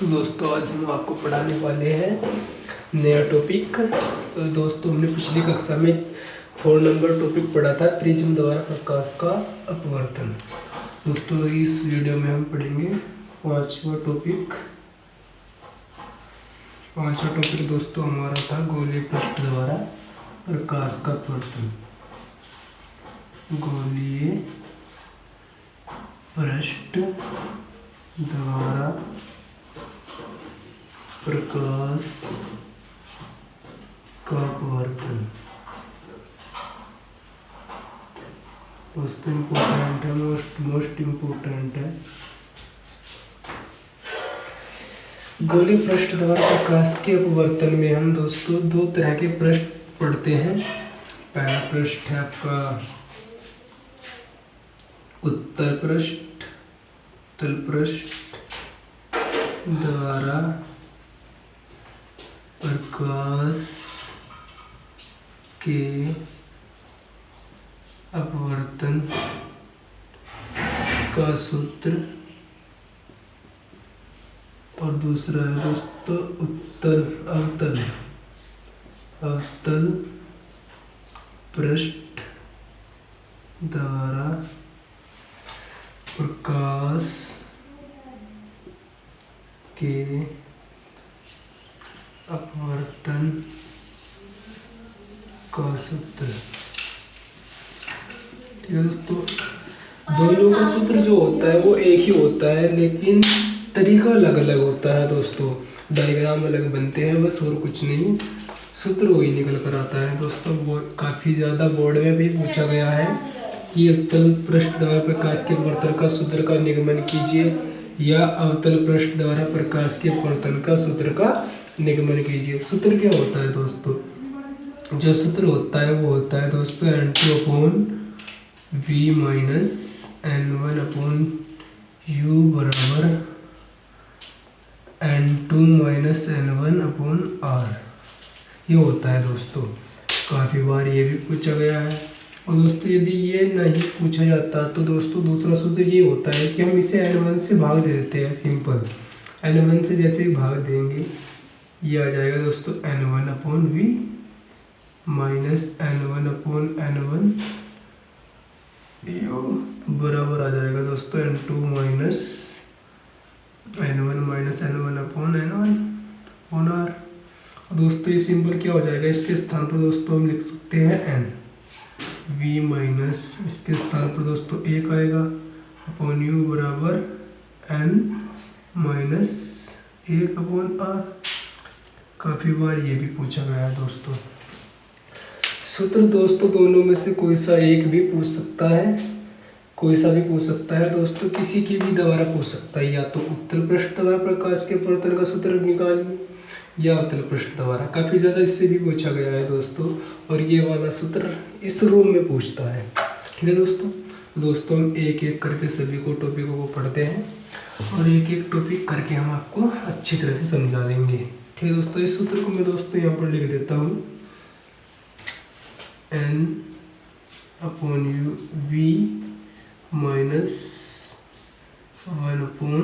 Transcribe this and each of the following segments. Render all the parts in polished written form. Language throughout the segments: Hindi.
तो दोस्तों आज हम आपको पढ़ाने वाले हैं नया टॉपिक। तो दोस्तों हमने पिछली कक्षा में 4 नंबर टॉपिक पढ़ा था, प्रिज्म द्वारा प्रकाश का अपवर्तन। दोस्तों इस वीडियो में हम पढ़ेंगे पांचवा टॉपिक दोस्तों हमारा था गोलीय पृष्ठ द्वारा प्रकाश का अपवर्तन। गोलीय पृष्ठ द्वारा प्रकाश का अपवर्तन दोस्तों इम्पोर्टेंट है, मोस्ट इम्पोर्टेंट है। गोलीय पृष्ठ द्वारा प्रकाश के अपवर्तन में हम दोस्तों दो तरह के पृष्ठ पढ़ते हैं। पहला पृष्ठ है आपका उत्तल पृष्ठ द्वारा प्रकाश के अपवर्तन का सूत्र, और दूसरा है दोस्तों अवतल पृष्ठ द्वारा प्रकाश के अपवर्तन का सूत्र। ठीक है दोस्तों, दोनों का सूत्र जो होता है वो एक ही होता है, लेकिन तरीका अलग अलग होता है दोस्तों। डायग्राम अलग बनते हैं बस, और कुछ नहीं, सूत्र वही निकल कर आता है दोस्तों। वो काफ़ी ज़्यादा बोर्ड में भी पूछा गया है कि उत्तल पृष्ठ द्वारा प्रकाश के अपवर्तन का सूत्र का निगमन कीजिए, या अवतल पृष्ठ द्वारा प्रकाश के अपवर्तन का सूत्र का निगमन कीजिए। सूत्र क्या होता है दोस्तों? जो सूत्र होता है वो होता है दोस्तों N2/V - N1/U बराबर N2 - N1/R। ये होता है दोस्तों, काफ़ी बार ये भी पूछा गया है। और दोस्तों यदि ये नहीं पूछा जाता तो दोस्तों दूसरा सूत्र ये होता है कि हम इसे N1 से भाग दे देते हैं। सिंपल N1 से जैसे ही भाग देंगे ये आ जाएगा दोस्तों N1/V - N1/N1 बराबर आ जाएगा दोस्तों N2 - N1 - N1/N1/R। दोस्तों ये सिंपल क्या हो जाएगा, इसके स्थान पर दोस्तों हम लिख सकते हैं N V माइनस इसके स्थान पर दोस्तों 1 आएगा अपॉन U बराबर N - 1/R। काफ़ी बार ये भी पूछा गया है दोस्तों। सूत्र दोस्तों दोनों में से कोई सा एक भी पूछ सकता है, कोई सा भी पूछ सकता है दोस्तों, किसी की भी द्वारा पूछ सकता है। या तो उत्तल पृष्ठ द्वारा प्रकाश के अपवर्तन का सूत्र निकालिए, या अवतल पृष्ठ द्वारा। काफ़ी ज़्यादा इससे भी पूछा गया है दोस्तों, और ये वाला सूत्र इस रूम में पूछता है। ठीक है दोस्तों हम एक एक करके सभी को टॉपिकों को पढ़ते हैं, और एक एक टॉपिक करके हम आपको अच्छी तरह से समझा देंगे। ठीक है दोस्तों, इस सूत्र को मैं दोस्तों यहाँ पर लिख देता हूँ N/U V minus 1/U upon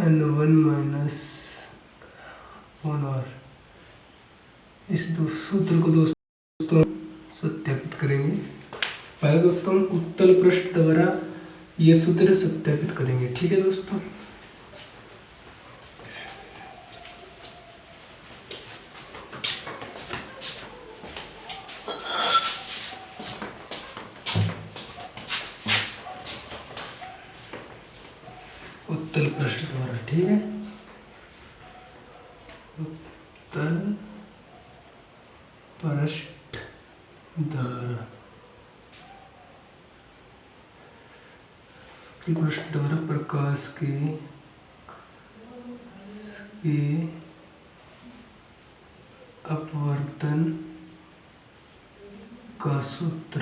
N1 - R। इस सूत्र को दोस्तों सत्यापित करेंगे। पहले दोस्तों हम उत्तल पृष्ठ द्वारा ये सूत्र सत्यापित करेंगे। ठीक है दोस्तों, उत्तल पृष्ठ द्वारा। ठीक है, उत्तल पृष्ठ द्वारा प्रकाश के अपवर्तन का सूत्र।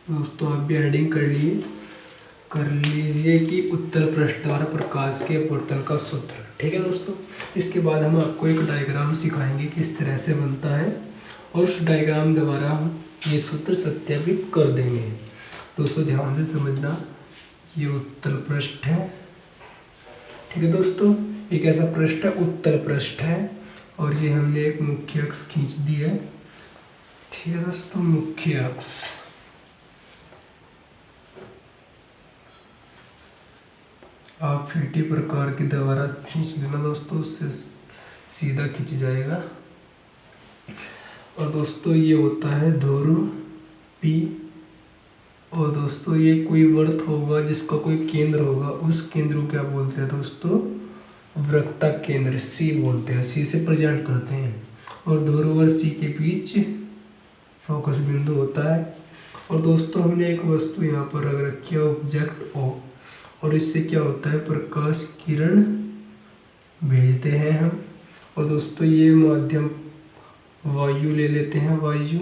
दोस्तों आप भी हेडिंग कर लीजिए कि उत्तल पृष्ठ द्वारा प्रकाश के अपवर्तन का सूत्र। ठीक है दोस्तों, इसके बाद हम आपको एक डायग्राम सिखाएंगे किस तरह से बनता है, और उस डायग्राम द्वारा हम ये सूत्र सत्यापित कर देंगे। दोस्तों ध्यान से समझना, ये उत्तल पृष्ठ है, ठीक है दोस्तों। एक ऐसा पृष्ठ है, उत्तल पृष्ठ है, और ये हमने एक मुख्य अक्ष खींच दी है, ठीक है दोस्तों, मुख्य अक्ष। आप फीटी प्रकार के द्वारा खींच देना दोस्तों, उससे सीधा खींच जाएगा। और दोस्तों ये होता है ध्रुव P, और दोस्तों ये कोई वर्त होगा जिसका कोई केंद्र होगा, उस केंद्र को क्या बोलते हैं दोस्तों, वृत्तक केंद्र C बोलते हैं, C से प्रेजेंट करते हैं। और ध्रुव और C के बीच फोकस बिंदु होता है। और दोस्तों हमने एक वस्तु यहाँ पर रख रखी है, ऑब्जेक्ट O, और इससे क्या होता है, प्रकाश किरण भेजते हैं हम। और दोस्तों ये माध्यम वायु ले लेते हैं, वायु,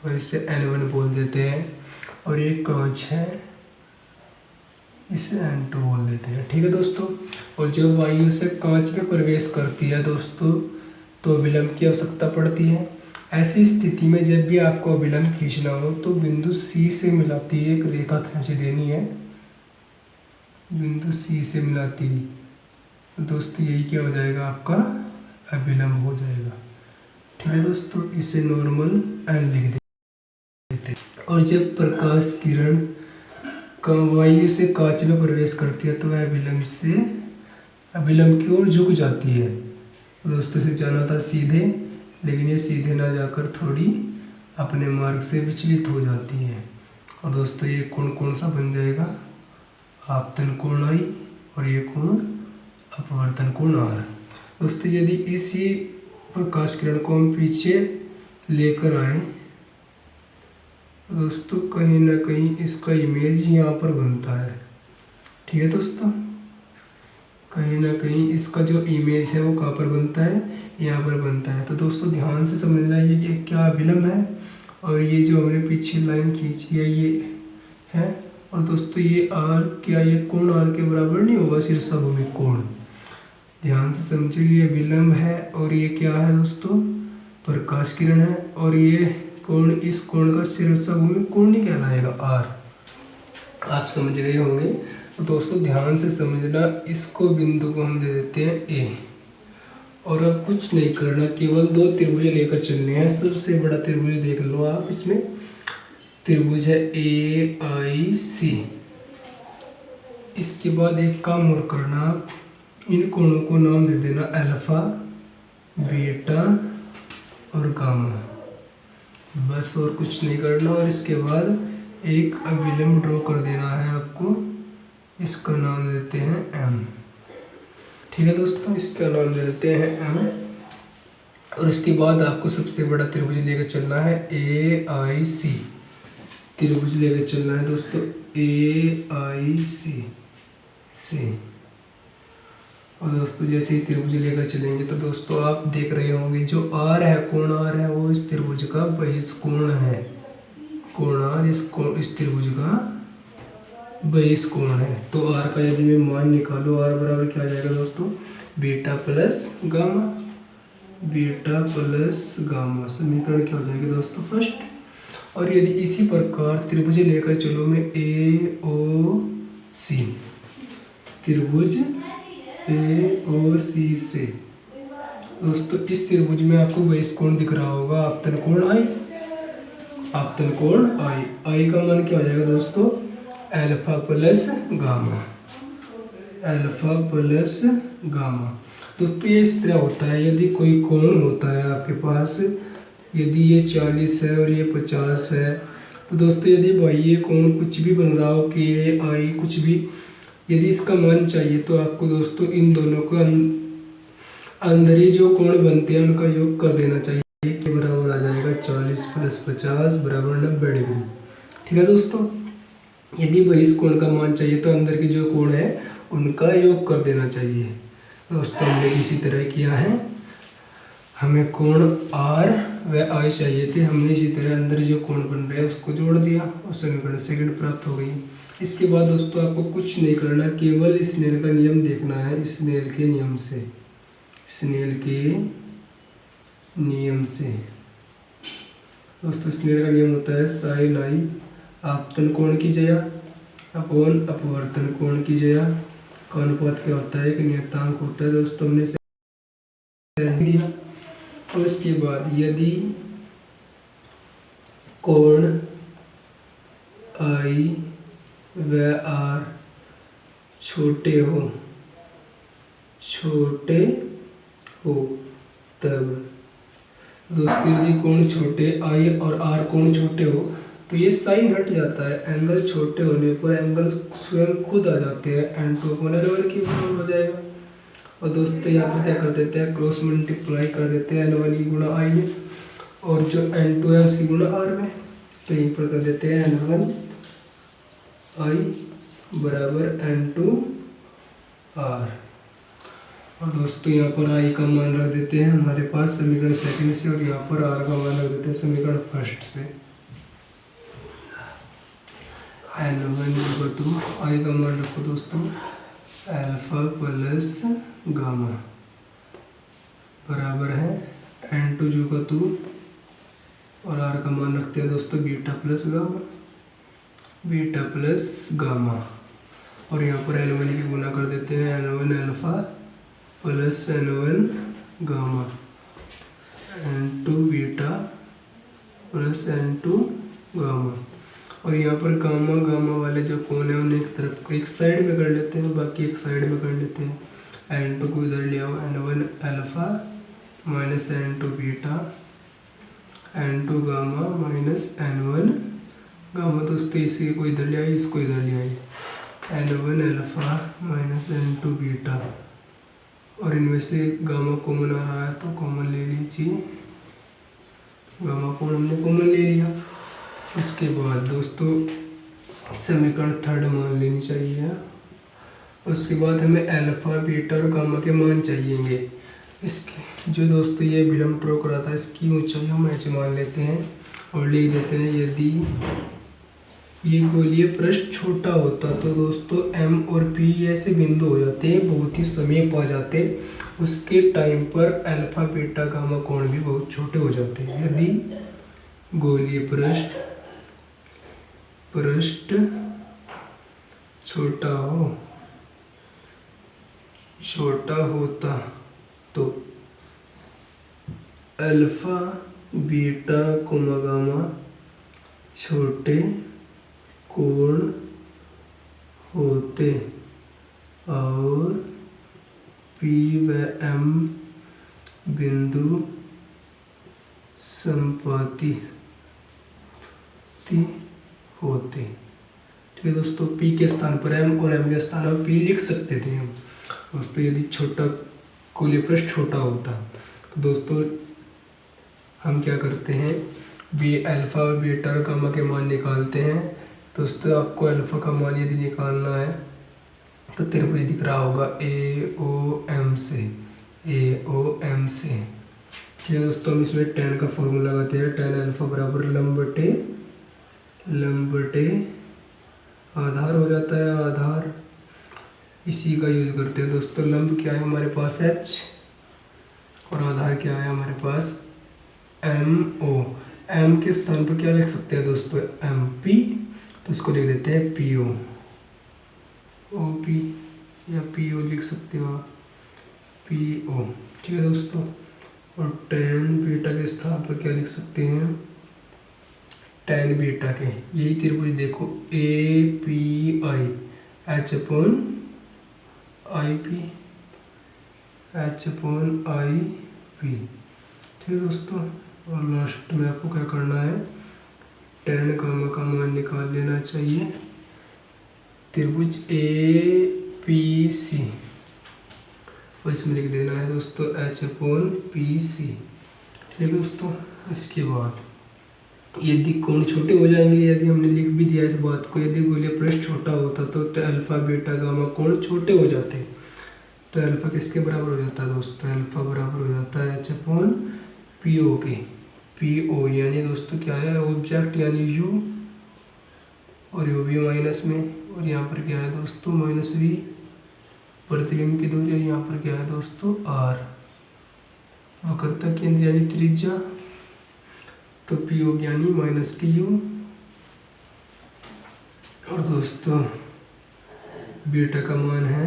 और इसे N1 बोल देते हैं। और ये कांच है, इसे N2 बोल देते हैं, ठीक है दोस्तों। और जब वायु से कांच में प्रवेश करती है दोस्तों, तो अभिलंब की आवश्यकता पड़ती है। ऐसी स्थिति में जब भी आपको अभिलंब खींचना हो तो बिंदु C से मिलाती एक रेखा खींच देनी है, बिंदु C से मिलाती, दोस्तों यही क्या हो जाएगा, आपका अभिलंब हो जाएगा, ठीक है दोस्तों। इसे नॉर्मल N लिख देते। और जब प्रकाश किरण वायु से कांच में प्रवेश करती है तो वह अभिलंब की ओर झुक जाती है। दोस्तों इसे जाना था सीधे, लेकिन ये सीधे ना जाकर थोड़ी अपने मार्ग से विचलित हो जाती है। और दोस्तों ये कोण कौन सा बन जाएगा, आपतन कोण I, और ये कोण अपवर्तन कोण R। दोस्तों यदि इसी प्रकाश किरण को हम पीछे लेकर आए दोस्तों, कहीं ना कहीं इसका इमेज यहाँ पर बनता है, ठीक है दोस्तों। कहीं ना कहीं इसका जो इमेज है वो कहाँ पर बनता है, यहाँ पर बनता है। तो दोस्तों ध्यान से समझना, ये क्या अभिलंब है, और ये जो हमने पीछे लाइन खींची है ये है। और दोस्तों ये R, क्या ये कोण R के बराबर नहीं होगा, शीर्षाभूमि कोण। ध्यान से समझिए, ये अभिलंब है और ये क्या है दोस्तों, प्रकाश किरण है। और ये कोण, इस कोण का शीर्षाभूमि कोण नहीं कहलाएगा, R। आप समझ गए होंगे। तो दोस्तों ध्यान से समझना, इसको बिंदु को हम दे देते हैं A। और अब कुछ नहीं करना, केवल दो त्रिभुज लेकर चलने हैं। सबसे बड़ा त्रिभुज देख लो आप, इसमें त्रिभुज है AIC। इसके बाद एक काम और करना, आप इन कोणों को नाम दे देना अल्फा, बीटा और गामा, बस और कुछ नहीं करना। और इसके बाद एक अभिलंब ड्रॉ कर देना है आपको, इसका नाम देते हैं M, ठीक है दोस्तों, इसका नाम दे देते हैं M। और इसके बाद आपको सबसे बड़ा त्रिभुज लेकर चलना है AIC, त्रिभुज लेकर चलना है दोस्तों AIC से। और दोस्तों जैसे ही त्रिभुज लेकर चलेंगे तो दोस्तों आप देख रहे होंगे जो R है, कोण R है, वो इस त्रिभुज का बहिष्कोण है। कोण R इस त्रिभुज का बहिष्कोण है। तो R का यदि मैं मान निकालो, R बराबर क्या आ जाएगा दोस्तों, beta plus gamma, beta plus gamma. समीकरण क्या हो जाएगी दोस्तों, फर्स्ट। और यदि इसी प्रकार त्रिभुज लेकर चलो मैं AOC, त्रिभुज AOC से दोस्तों, इस त्रिभुज में आपको बहिष्कोण दिख रहा होगा, आपतन कोण I, आपतन कोण I का मान क्या हो जाएगा दोस्तों, alpha plus gamma, alpha plus gamma. दोस्तों ये इस तरह होता है, यदि कोई कोण होता है आपके पास, यदि ये 40 है और ये 50 है, तो दोस्तों यदि बाह्य कोण कुछ भी बन रहा हो, KI कुछ भी, यदि इसका मान चाहिए तो आपको दोस्तों इन दोनों का अंदर ही जो कोण बनते हैं उनका योग कर देना चाहिए, के बराबर आ जाएगा 40 प्लस 50 बराबर 90 डिग्री, ठीक है दोस्तों। यदि बहिष्कोण का मान चाहिए तो अंदर के जो कोण है उनका योग कर देना चाहिए। दोस्तों हमने इसी तरह किया है, हमें कोण R व I चाहिए थे, हमने इसी तरह अंदर जो कोण बन रहा है उसको जोड़ दिया और समीकरण सेकंड प्राप्त हो गई। इसके बाद दोस्तों आपको कुछ नहीं करना, केवल स्नेल का नियम देखना है। स्नेल के नियम से, स्नेल के नियम से। दोस्तों स्नेल का नियम होता है साइन आई आपतन कोण की जया अपॉन अपवर्तन कोण की जया का अनुपात क्या होता है, एक नियतांक होता है दोस्तों, हमने दिया। और उसके बाद यदि कोण आई व आर छोटे हो तब दोस्तों यदि कोण छोटे आई और आर कोण छोटे हो तो ये साइन हट जाता है, एंगल छोटे होने पर एंगल स्वयं खुद आ जाते हैं, n2 अपॉन n1 की बराबर हो जाएगा। और दोस्तों यहाँ पर क्या कर देते हैं, क्रॉस मल्टीप्लाई कर देते हैं n1 की गुणा आई में और जो n2 है उसकी गुणा r में, तो यहीं पर कर देते हैं n1 आई बराबर n2 r। और दोस्तों यहाँ पर आई का मान रख देते हैं हमारे पास समीकरण सेकंड से और यहाँ पर r का मान रख देते हैं समीकरण फर्स्ट से। n1 आई का मान रखो दोस्तों अल्फा प्लस गामा बराबर है n2 और r का मान रखते हैं दोस्तों बीटा प्लस गामा और यहाँ पर n1 की गुना कर देते हैं n1 alpha plus n1 gamma n2 beta plus n2 gamma. और यहाँ पर गामा गामा वाले जो कोण है उन्हें एक तरफ को एक साइड में कर लेते हैं, बाकी एक साइड में कर लेते हैं। n2 को इधर ले आओ n1 alpha minus n2 beta n2 gamma minus n1 gamma. दोस्तों इसी को इधर ले आए, इसको इधर ले आए n1 alpha minus n2 beta और इनमें से गामा कॉमन आ रहा है तो कॉमन ले लीजिए, गामा कॉमन हमने कॉमन ले लिया। उसके बाद दोस्तों समीकरण थर्ड मान लेनी चाहिए। उसके बाद हमें अल्फा बीटा और गामा के मान चाहिएंगे। इसके जो दोस्तों ये विलंब ड्रॉ करा था इसकी ऊंचाई हम h मान लेते हैं और लिख देते हैं यदि ये गोलीय पृष्ठ छोटा होता तो दोस्तों m और p ऐसे बिंदु हो जाते हैं, बहुत ही समीप आ जाते, उसके टाइम पर अल्फा बीटा गामा कोण भी बहुत छोटे हो जाते हैं। यदि गोलीय पृष्ठ छोटा होता तो अल्फा बीटा गामा छोटे कोण होते और P व M बिंदु संपाती होते। ठीक है दोस्तों, P के स्थान पर M और M के स्थान पर P लिख सकते थे हम दोस्तों यदि छोटा गोलीय पृष्ठ छोटा होता। तो दोस्तों हम क्या करते हैं, बी अल्फा और बीटा और गामा के मान निकालते हैं। दोस्तों आपको अल्फा का मान यदि निकालना है तो त्रिभुज दिख रहा होगा AOM से। ठीक है दोस्तों, हम इसमें tan का फॉर्मूला लगाते हैं, tan अल्फा बराबर लंब बटे आधार हो जाता है, आधार इसी का यूज करते हैं दोस्तों। लंब क्या है हमारे पास h और आधार क्या है हमारे पास MO। M के स्थान पर क्या लिख सकते हैं दोस्तों MP, तो इसको लिख देते हैं PO, OP या PO लिख सकते हो आप PO। ठीक है दोस्तों, और tan बीटा के स्थान पर क्या लिख सकते हैं, tan बीटा के यही त्रिभुज देखो API H अपॉन IP। ठीक है दोस्तों, और लास्ट में आपको क्या करना है, tan गामा का मान निकाल लेना चाहिए। त्रिभुज APC और इसमें लिख देना है दोस्तों H अपॉन PC। ठीक है दोस्तों, इसके बाद यदि कोण छोटे हो जाएंगे, यदि हमने लिख भी दिया इस बात को, यदि गोलीय पृष्ठ छोटा होता तो अल्फा बीटा गामा कोण छोटे हो जाते, तो अल्फा किसके बराबर हो जाता है दोस्तों, अल्फा बराबर हो जाता है H अपॉन PO के। PO यानी दोस्तों क्या है, ऑब्जेक्ट यानी U और U भी माइनस में, और यहाँ पर क्या है दोस्तों -V, प्रतिबिंब की दूरी, और यहाँ पर क्या है दोस्तों R। वक्रता केंद्र यानी त्रिज्या, तो पी हो गया यानी माइनस टी यू। और दोस्तों बीटा का मान है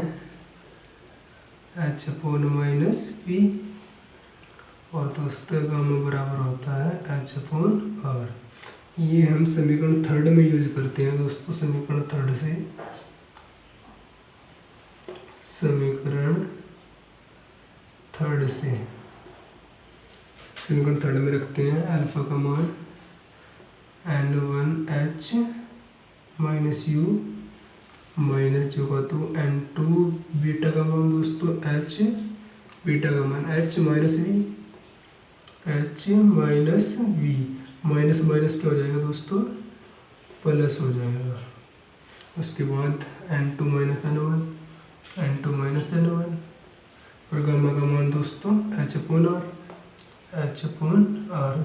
एच अपॉन माइनस पी, और दोस्तों गामा बराबर होता है एच अपॉन आर। ये हम समीकरण थर्ड में यूज करते हैं दोस्तों। समीकरण थर्ड में रखते हैं अल्फा का मान n1h माइनस यू माइनस जो का तो n2, बीटा का मान दोस्तों h, बीटा का मान h minus v, minus minus क्या हो जाएगा दोस्तों, प्लस हो जाएगा। उसके बाद n2 माइनस n1 और गामा का मान दोस्तों h अपॉन आर।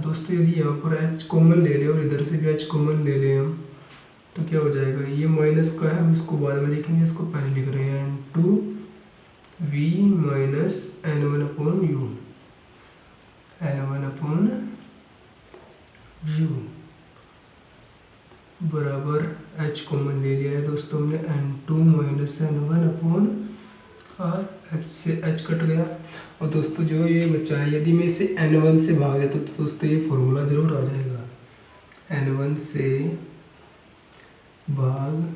दोस्तों यदि यहाँ पर h कॉमन ले लें और इधर से भी h कॉमन ले लें हम, तो क्या हो जाएगा, ये माइनस का है, हम इसको बाद में लिखेंगे, इसको पहले लिख रहे हैं n2 v minus n1 upon u बराबर h कॉमन ले लिया है दोस्तों हमने, n2 minus n1 upon r, h से h कट गया। और दोस्तों जो ये बचा है, यदि मैं इसे n1 से भाग देता तो दोस्तों ये फॉर्मूला जरूर आ जाएगा, n1 से भाग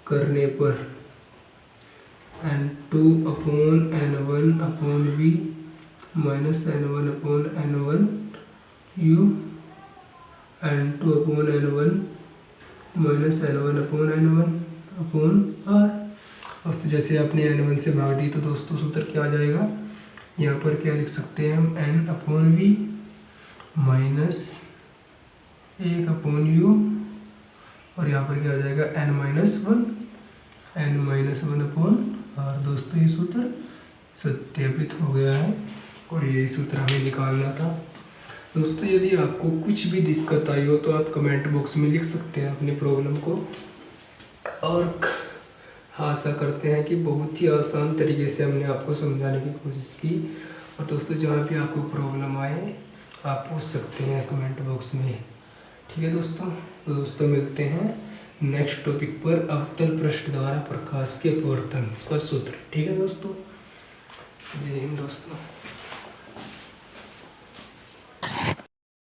करने पर n2 upon n1 upon v minus n1 upon n1 u, n2 upon n1 minus n1 upon n1 upon r। दोस्तों जैसे आपने n1 से भाग दी तो दोस्तों सूत्र क्या आ जाएगा, यहाँ पर क्या लिख सकते हैं हम, n upon v minus 1 upon u, और यहाँ पर क्या आ जाएगा n माइनस 1 अपॉन r। दोस्तों ये सूत्र सत्यापित हो गया है और ये सूत्र हमें निकालना था। दोस्तों यदि आपको कुछ भी दिक्कत आई हो तो आप कमेंट बॉक्स में लिख सकते हैं अपनी प्रॉब्लम को, और आशा करते हैं कि बहुत ही आसान तरीके से हमने आपको समझाने की कोशिश की। और दोस्तों जहाँ भी आपको प्रॉब्लम आए आप पूछ सकते हैं कमेंट बॉक्स में, ठीक है दोस्तों। तो दोस्तों मिलते हैं नेक्स्ट टॉपिक पर, अवतल पृष्ठ द्वारा प्रकाश के अपवर्तन का सूत्र, ठीक है दोस्तों। जय हिंद दोस्तों।